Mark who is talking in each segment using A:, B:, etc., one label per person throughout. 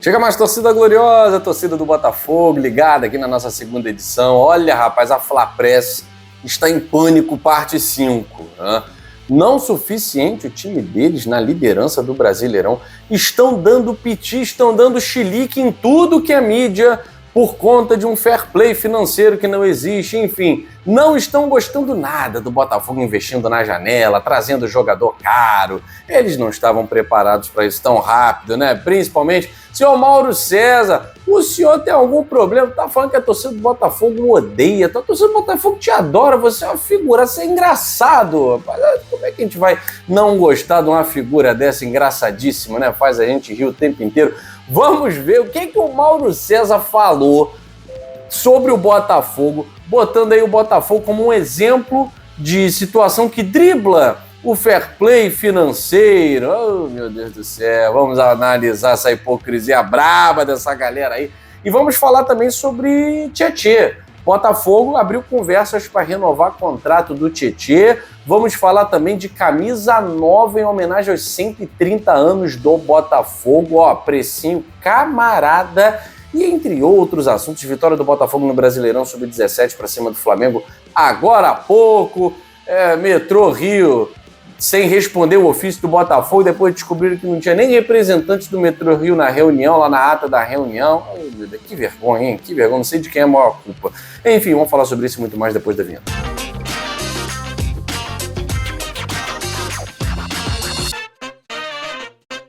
A: Chega mais, torcida gloriosa, torcida do Botafogo, ligada aqui na nossa segunda edição. Olha, rapaz, a Flapress está em pânico, parte 5. Né? Não suficiente o time deles na liderança do Brasileirão. Estão dando piti, estão dando chilique em tudo que é mídia por conta de um fair play financeiro que não existe. Enfim, não estão gostando nada do Botafogo investindo na janela, trazendo jogador caro. Eles não estavam preparados para isso tão rápido, né? Principalmente, senhor Mauro César, o senhor tem algum problema? Tá falando que a torcida do Botafogo o odeia. A torcida do Botafogo te adora, você é uma figura, você é engraçado. Rapaz. Como é que a gente vai não gostar de uma figura dessa engraçadíssima, né? Faz a gente rir o tempo inteiro. Vamos ver o que o Mauro César falou sobre o Botafogo, botando aí o Botafogo como um exemplo de situação que dribla o fair play financeiro. Oh, meu Deus do céu, vamos analisar essa hipocrisia braba dessa galera aí. E vamos falar também sobre Tietê. Botafogo abriu conversas para renovar o contrato do Tietê. Vamos falar também de camisa nova em homenagem aos 130 anos do Botafogo. Ó, precinho camarada. E entre outros assuntos, vitória do Botafogo no Brasileirão Sub-17 para cima do Flamengo agora há pouco. Metrô Rio sem responder o ofício do Botafogo, depois descobriram que não tinha nem representantes do Metrô Rio na reunião, lá na ata da reunião. Ai, meu Deus, que vergonha, hein? Que vergonha, não sei de quem é a maior culpa. Enfim, vamos falar sobre isso e muito mais depois da vinheta.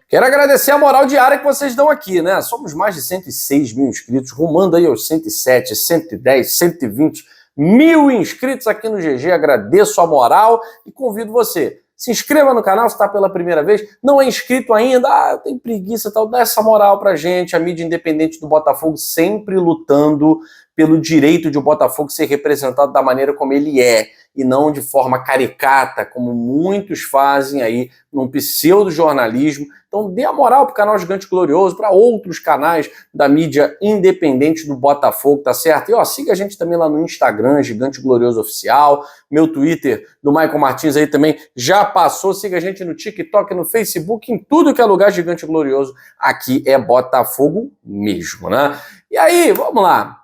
A: Quero agradecer a moral diária que vocês dão aqui, né? Somos mais de 106 mil inscritos, rumando aí aos 107, 110, 120 mil inscritos aqui no GG. Agradeço a moral e convido você. Se inscreva no canal se está pela primeira vez. Não é inscrito ainda? Eu tenho preguiça e tal. Dá essa moral pra gente. A mídia independente do Botafogo sempre lutando pelo direito de o Botafogo ser representado da maneira como ele é. E não de forma caricata, como muitos fazem aí num pseudo-jornalismo. Então dê a moral pro canal Gigante Glorioso, para outros canais da mídia independente do Botafogo, tá certo? E ó, siga a gente também lá no Instagram, Gigante Glorioso Oficial. Meu Twitter do Michael Martins aí também já passou. Siga a gente no TikTok, no Facebook, em tudo que é lugar Gigante Glorioso. Aqui é Botafogo mesmo, né? E aí, vamos lá.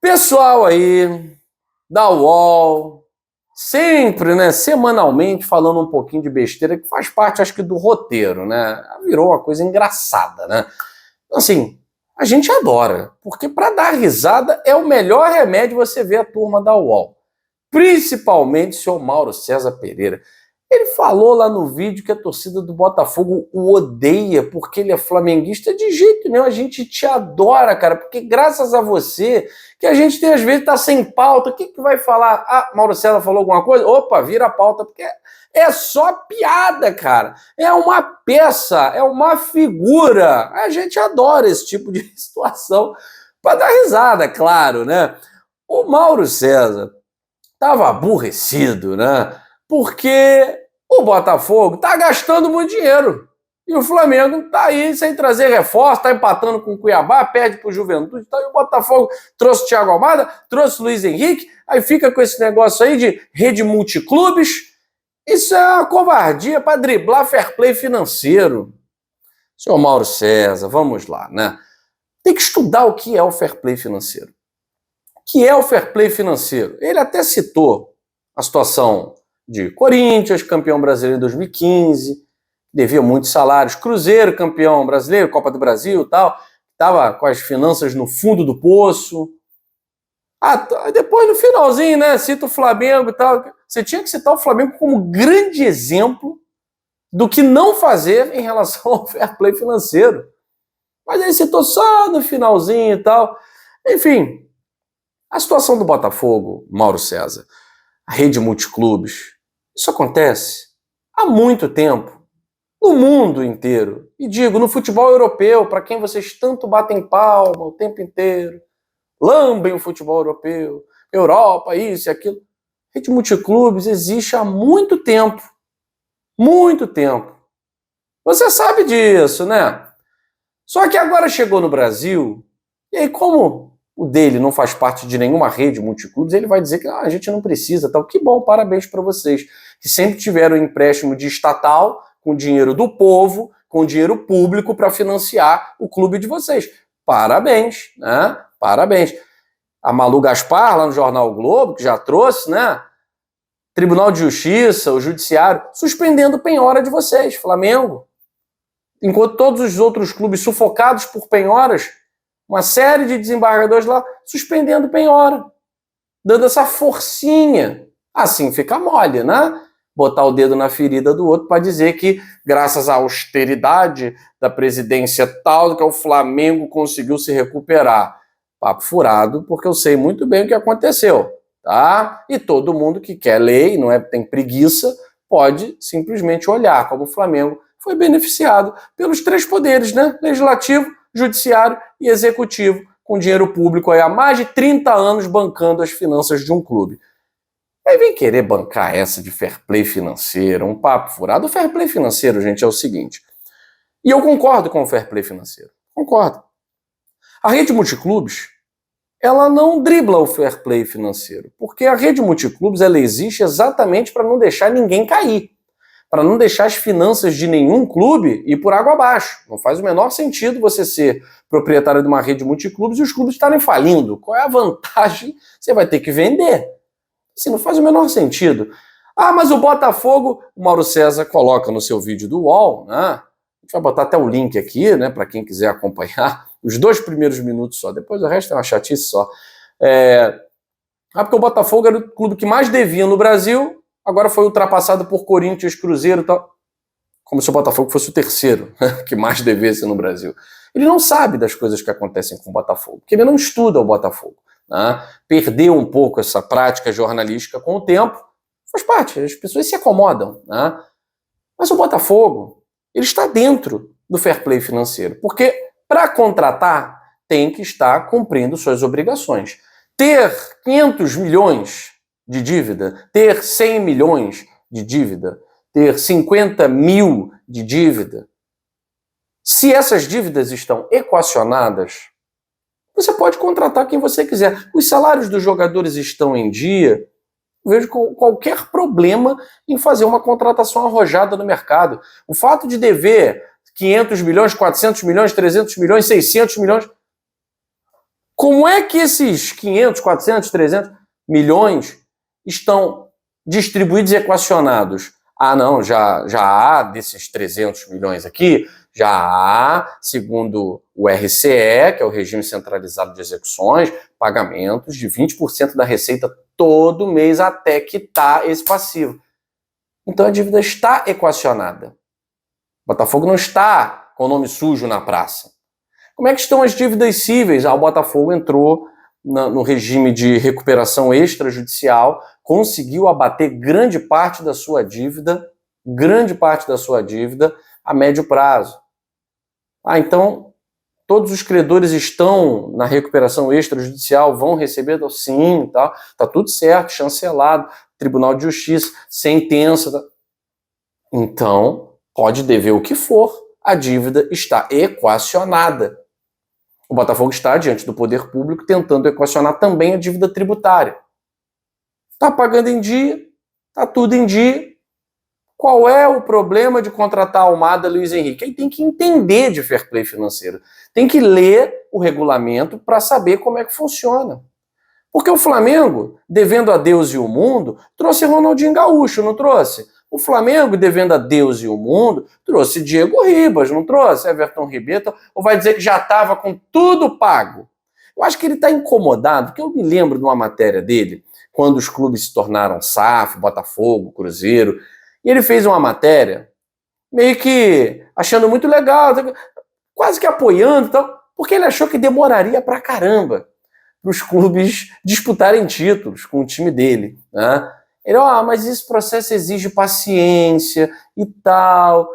A: Pessoal aí da UOL, sempre, né, semanalmente, falando um pouquinho de besteira, que faz parte, acho que, do roteiro, né? Virou uma coisa engraçada, né? Assim, a gente adora, porque para dar risada é o melhor remédio você ver a turma da UOL. Principalmente o senhor Mauro César Pereira. Ele falou lá no vídeo que a torcida do Botafogo o odeia porque ele é flamenguista. De jeito nenhum, a gente te adora, cara, porque graças a você que a gente tem, às vezes, tá sem pauta. O que vai falar? Ah, Mauro César falou alguma coisa? Opa, vira a pauta, porque é só piada, cara. É uma peça, é uma figura. A gente adora esse tipo de situação para dar risada, claro, né? O Mauro César tava aborrecido, né? Porque o Botafogo tá gastando muito dinheiro. E o Flamengo tá aí sem trazer reforço, tá empatando com o Cuiabá, perde pro Juventude. Então, e o Botafogo trouxe o Thiago Almada, trouxe o Luiz Henrique, aí fica com esse negócio aí de rede multiclubes. Isso é uma covardia para driblar fair play financeiro. Senhor Mauro César, vamos lá, né? Tem que estudar o que é o fair play financeiro. O que é o fair play financeiro? Ele até citou a situação de Corinthians, campeão brasileiro em 2015, devia muitos salários, Cruzeiro, campeão brasileiro, Copa do Brasil e tal, estava com as finanças no fundo do poço. Depois no finalzinho, né, cita o Flamengo e tal. Você tinha que citar o Flamengo como grande exemplo do que não fazer em relação ao fair play financeiro. Mas aí citou só no finalzinho e tal. Enfim, a situação do Botafogo, Mauro César, a rede multiclubes, isso acontece há muito tempo, no mundo inteiro. E digo, no futebol europeu, para quem vocês tanto batem palma o tempo inteiro, lambem o futebol europeu, Europa, isso e aquilo. Rede multiclubes existe há muito tempo. Muito tempo. Você sabe disso, né? Só que agora chegou no Brasil, e aí como o dele não faz parte de nenhuma rede multiclubes, ele vai dizer que a gente não precisa, tal. Que bom, parabéns para vocês, que sempre tiveram empréstimo de estatal, com dinheiro do povo, com dinheiro público para financiar o clube de vocês. Parabéns, né? Parabéns. A Malu Gaspar, lá no Jornal o Globo, que já trouxe, né? Tribunal de Justiça, o Judiciário, suspendendo penhora de vocês, Flamengo. Enquanto todos os outros clubes sufocados por penhoras, uma série de desembargadores lá suspendendo penhora, dando essa forcinha. Assim fica mole, né? Botar o dedo na ferida do outro para dizer que, graças à austeridade da presidência tal, que o Flamengo conseguiu se recuperar. Papo furado, porque eu sei muito bem o que aconteceu, tá? E todo mundo que quer ler e não tem preguiça, pode simplesmente olhar como o Flamengo foi beneficiado pelos três poderes, né? Legislativo, Judiciário e Executivo, com dinheiro público aí há mais de 30 anos bancando as finanças de um clube. Aí vem querer bancar essa de fair play financeiro, um papo furado. O fair play financeiro, gente, é o seguinte. E eu concordo com o fair play financeiro. Concordo. A rede multiclubes, ela não dribla o fair play financeiro, porque a rede multiclubes ela existe exatamente para não deixar ninguém cair, para não deixar as finanças de nenhum clube ir por água abaixo. Não faz o menor sentido você ser proprietário de uma rede multiclubes e os clubes estarem falindo. Qual é a vantagem? Você vai ter que vender. Assim, não faz o menor sentido. Ah, mas o Botafogo, o Mauro César coloca no seu vídeo do UOL, né? A gente vai botar até o link aqui, né, para quem quiser acompanhar, os 2 primeiros minutos só, depois o resto é uma chatice só. Porque o Botafogo era o clube que mais devia no Brasil, agora foi ultrapassado por Corinthians, Cruzeiro e tal, como se o Botafogo fosse o terceiro, né, que mais devesse no Brasil. Ele não sabe das coisas que acontecem com o Botafogo, porque ele não estuda o Botafogo. Né? Perdeu um pouco essa prática jornalística com o tempo, faz parte, as pessoas se acomodam. Né? Mas o Botafogo, ele está dentro do fair play financeiro, porque para contratar tem que estar cumprindo suas obrigações. Ter 500 milhões de dívida, ter 100 milhões de dívida, ter 50 mil de dívida, se essas dívidas estão equacionadas, você pode contratar quem você quiser. Os salários dos jogadores estão em dia. Eu vejo qualquer problema em fazer uma contratação arrojada no mercado. O fato de dever 500 milhões, 400 milhões, 300 milhões, 600 milhões... Como é que esses 500, 400, 300 milhões estão distribuídos e equacionados? Ah, não, já há desses 300 milhões aqui, já há, segundo o RCE, que é o Regime Centralizado de Execuções, pagamentos de 20% da receita todo mês até quitar esse passivo. Então a dívida está equacionada. O Botafogo não está com o nome sujo na praça. Como é que estão as dívidas cíveis? O Botafogo entrou no regime de recuperação extrajudicial, conseguiu abater grande parte da sua dívida a médio prazo. Então, todos os credores estão na recuperação extrajudicial, vão receber? Sim, tá tudo certo, chancelado, Tribunal de Justiça, sentença. Então, pode dever o que for, a dívida está equacionada. O Botafogo está diante do poder público tentando equacionar também a dívida tributária. Está pagando em dia, está tudo em dia. Qual é o problema de contratar a Almada, Luiz Henrique? Aí tem que entender de fair play financeiro. Tem que ler o regulamento para saber como é que funciona. Porque o Flamengo, devendo a Deus e o mundo, trouxe Ronaldinho Gaúcho, não trouxe? O Flamengo, devendo a Deus e o mundo, trouxe Diego Ribas, não trouxe? Everton Ribeiro, ou vai dizer que já estava com tudo pago? Eu acho que ele está incomodado, porque eu me lembro de uma matéria dele, quando os clubes se tornaram SAF, Botafogo, Cruzeiro, e ele fez uma matéria meio que achando muito legal, quase que apoiando, porque ele achou que demoraria pra caramba para os clubes disputarem títulos com o time dele. Né? Ele, mas esse processo exige paciência e tal.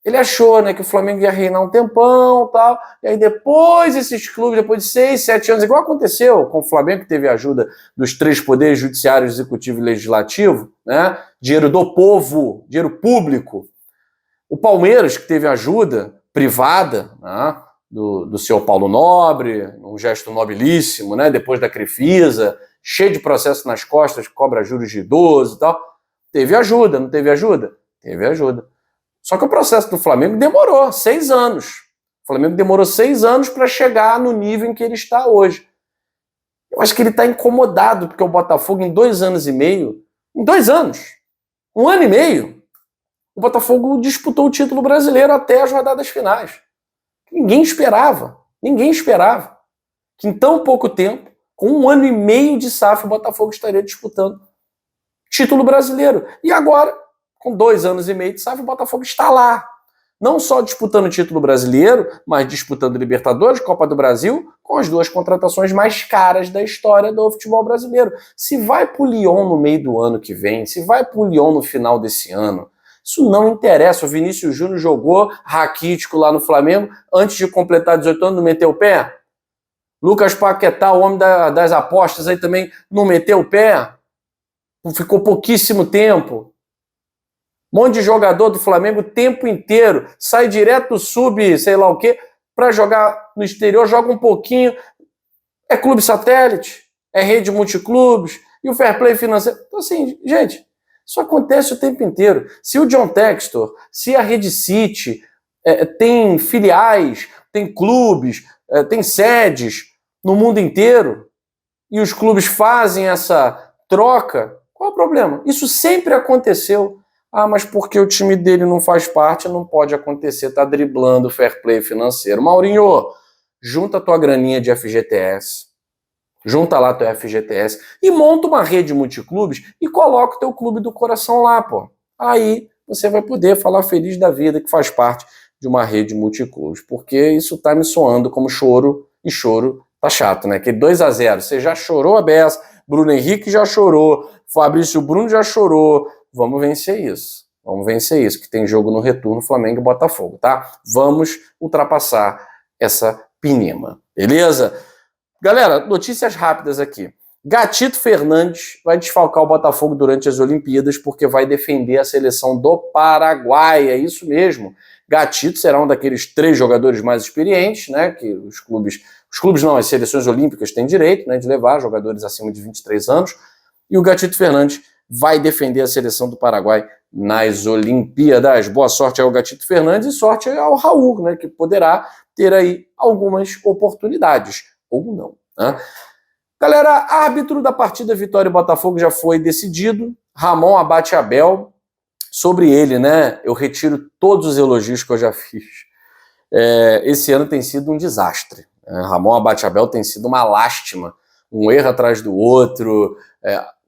A: Ele achou, né, que o Flamengo ia reinar um tempão, tal, e aí depois esses clubes, depois de 6, 7 anos, igual aconteceu com o Flamengo, que teve a ajuda dos 3 poderes, judiciário, executivo e legislativo, né, dinheiro do povo, dinheiro público. O Palmeiras, que teve ajuda privada, né, do senhor Paulo Nobre, um gesto nobilíssimo, né, depois da Crefisa, cheio de processo nas costas, cobra juros de idoso e tal. Teve ajuda, não teve ajuda? Teve ajuda. Só que o processo do Flamengo demorou 6 anos. O Flamengo demorou 6 anos para chegar no nível em que ele está hoje. Eu acho que ele está incomodado, porque o Botafogo, em 2 anos e meio, em 2 anos, 1 ano e meio, o Botafogo disputou o título brasileiro até as rodadas finais. Ninguém esperava que em tão pouco tempo, com 1 ano e meio de SAF, o Botafogo estaria disputando título brasileiro. E agora, com 2 anos e meio de SAF, o Botafogo está lá. Não só disputando o título brasileiro, mas disputando Libertadores, Copa do Brasil, com as 2 contratações mais caras da história do futebol brasileiro. Se vai pro Lyon no meio do ano que vem, se vai pro Lyon no final desse ano, isso não interessa. O Vinícius Júnior jogou raquítico lá no Flamengo, antes de completar 18 anos, não meteu o pé. Lucas Paquetá, o homem das apostas, aí também não meteu o pé. Ficou pouquíssimo tempo. Um monte de jogador do Flamengo o tempo inteiro, sai direto do sub, sei lá o quê, para jogar no exterior, joga um pouquinho. É clube satélite, é rede multiclubes, e o fair play financeiro. Então assim, gente, isso acontece o tempo inteiro. Se o John Textor, se a Rede City tem filiais, tem clubes, tem sedes no mundo inteiro, e os clubes fazem essa troca, qual é o problema? Isso sempre aconteceu. Ah, mas porque o time dele não faz parte, não pode acontecer, tá driblando o fair play financeiro. Maurinho, junta tua graninha de FGTS, junta lá teu FGTS e monta uma rede multiclubes e coloca o teu clube do coração lá, pô. Aí você vai poder falar feliz da vida que faz parte de uma rede multiclubes, porque isso tá me soando como choro, e choro tá chato, né? Que 2-0, você já chorou a beça, Bruno Henrique já chorou, Fabrício Bruno já chorou. Vamos vencer isso, que tem jogo no retorno, Flamengo e Botafogo, tá? Vamos ultrapassar essa pinema, beleza? Galera, notícias rápidas aqui. Gatito Fernandes vai desfalcar o Botafogo durante as Olimpíadas porque vai defender a seleção do Paraguai, é isso mesmo. Gatito será um daqueles 3 jogadores mais experientes, né, que os clubes não, as seleções olímpicas têm direito, né, de levar jogadores acima de 23 anos, e o Gatito Fernandes vai defender a seleção do Paraguai nas Olimpíadas. Boa sorte ao Gatito Fernandes e sorte ao Raul, né, que poderá ter aí algumas oportunidades, ou não, né? Galera, árbitro da partida Vitória e Botafogo já foi decidido, Ramon Abate Abel. Sobre ele, né, eu retiro todos os elogios que eu já fiz. Esse ano tem sido um desastre. Ramon Abate Abel tem sido uma lástima, um erro atrás do outro,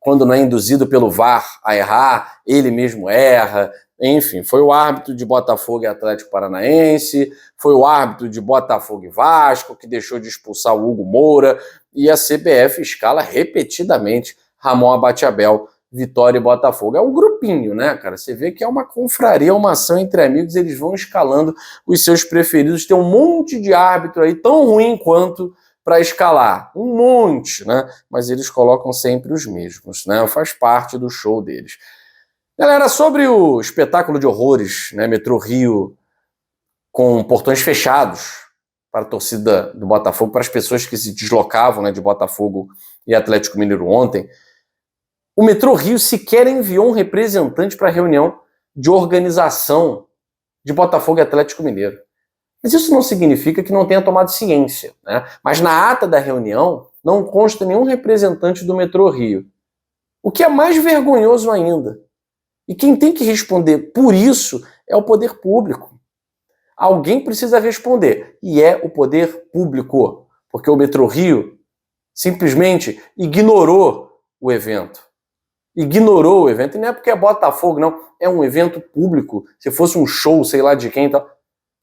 A: quando não é induzido pelo VAR a errar, ele mesmo erra. Enfim, foi o árbitro de Botafogo e Atlético Paranaense, foi o árbitro de Botafogo e Vasco, que deixou de expulsar o Hugo Moura, e a CBF escala repetidamente Ramon Abate Abel, Vitória e Botafogo. É um grupinho, né, cara? Você vê que é uma confraria, uma ação entre amigos, eles vão escalando os seus preferidos. Tem um monte de árbitro aí, tão ruim quanto, para escalar. Um monte, né? Mas eles colocam sempre os mesmos, né? Faz parte do show deles. Galera, sobre o espetáculo de horrores, né, Metrô Rio, com portões fechados para a torcida do Botafogo, para as pessoas que se deslocavam, né, de Botafogo e Atlético Mineiro ontem, o Metrô Rio sequer enviou um representante para a reunião de organização de Botafogo e Atlético Mineiro. Mas isso não significa que não tenha tomado ciência, né? Mas na ata da reunião não consta nenhum representante do Metrô Rio. O que é mais vergonhoso ainda. E quem tem que responder por isso é o poder público. Alguém precisa responder, e é o poder público, porque o Metrô Rio simplesmente ignorou o evento. Ignorou o evento, e não é porque é Botafogo, não. É um evento público. Se fosse um show, sei lá de quem, então,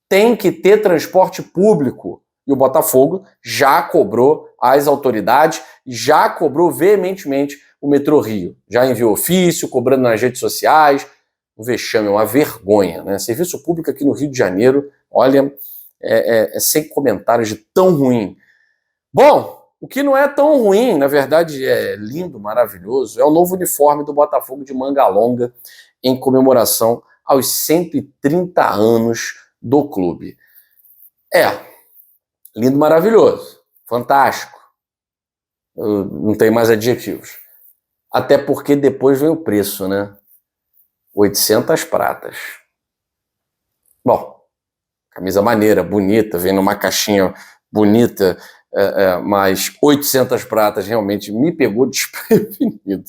A: tem que ter transporte público. E o Botafogo já cobrou as autoridades, já cobrou veementemente o Metrô Rio. Já enviou ofício, cobrando nas redes sociais. Um vexame, uma vergonha, né? Serviço público aqui no Rio de Janeiro, olha, sem comentários de tão ruim. Bom, o que não é tão ruim, na verdade é lindo, maravilhoso, é o novo uniforme do Botafogo de manga longa em comemoração aos 130 anos do clube. Lindo, maravilhoso, fantástico. Eu não tenho mais adjetivos. Até porque depois vem o preço, né? 800 pratas. Bom, camisa maneira, bonita, vem numa caixinha bonita, mas 800 pratas realmente me pegou desprevenido.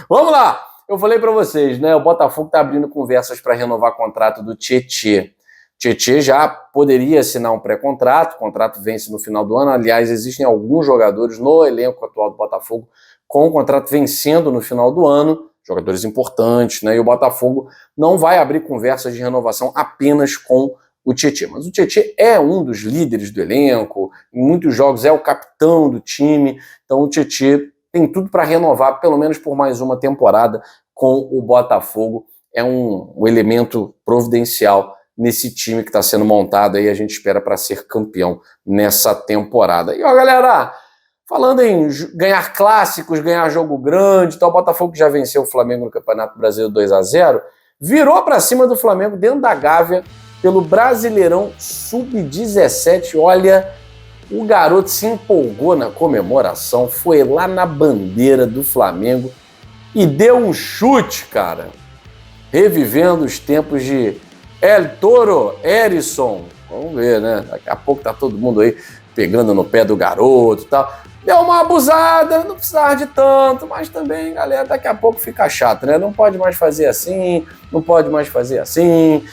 A: Vamos lá! Eu falei para vocês, né? O Botafogo está abrindo conversas para renovar o contrato do Tietê. Tietê já poderia assinar um pré-contrato, o contrato vence no final do ano. Aliás, existem alguns jogadores no elenco atual do Botafogo com o contrato vencendo no final do ano, jogadores importantes, né? E o Botafogo não vai abrir conversas de renovação apenas com o Tietê. Mas o Tietê é um dos líderes do elenco, em muitos jogos é o capitão do time, então o Tietê tem tudo para renovar, pelo menos por mais uma temporada com o Botafogo. É um elemento providencial nesse time que está sendo montado aí, a gente espera para ser campeão nessa temporada. E ó, galera, falando em ganhar clássicos, ganhar jogo grande, então o Botafogo que já venceu o Flamengo no Campeonato Brasileiro 2-0, virou para cima do Flamengo dentro da Gávea pelo Brasileirão Sub-17. Olha, o garoto se empolgou na comemoração, foi lá na bandeira do Flamengo e deu um chute, cara, revivendo os tempos de El Toro Erisson. Vamos ver, né? Daqui a pouco tá todo mundo aí pegando no pé do garoto e tal. Deu uma abusada, não precisava de tanto, mas também, galera, daqui a pouco fica chato, né? Não pode mais fazer assim, não pode mais fazer assim.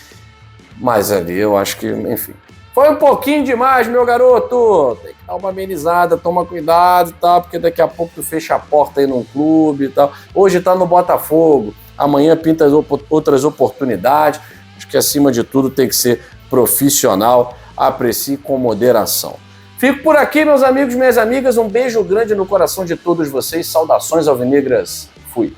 A: Mas ali eu acho que, enfim, foi um pouquinho demais, meu garoto. Tem que dar uma amenizada, toma cuidado e tal, porque daqui a pouco tu fecha a porta aí num clube e tal. Hoje tá no Botafogo, amanhã pinta outras oportunidades. Acho que acima de tudo tem que ser profissional, aprecie com moderação. Fico por aqui, meus amigos e minhas amigas. Um beijo grande no coração de todos vocês. Saudações alvinegras. Fui.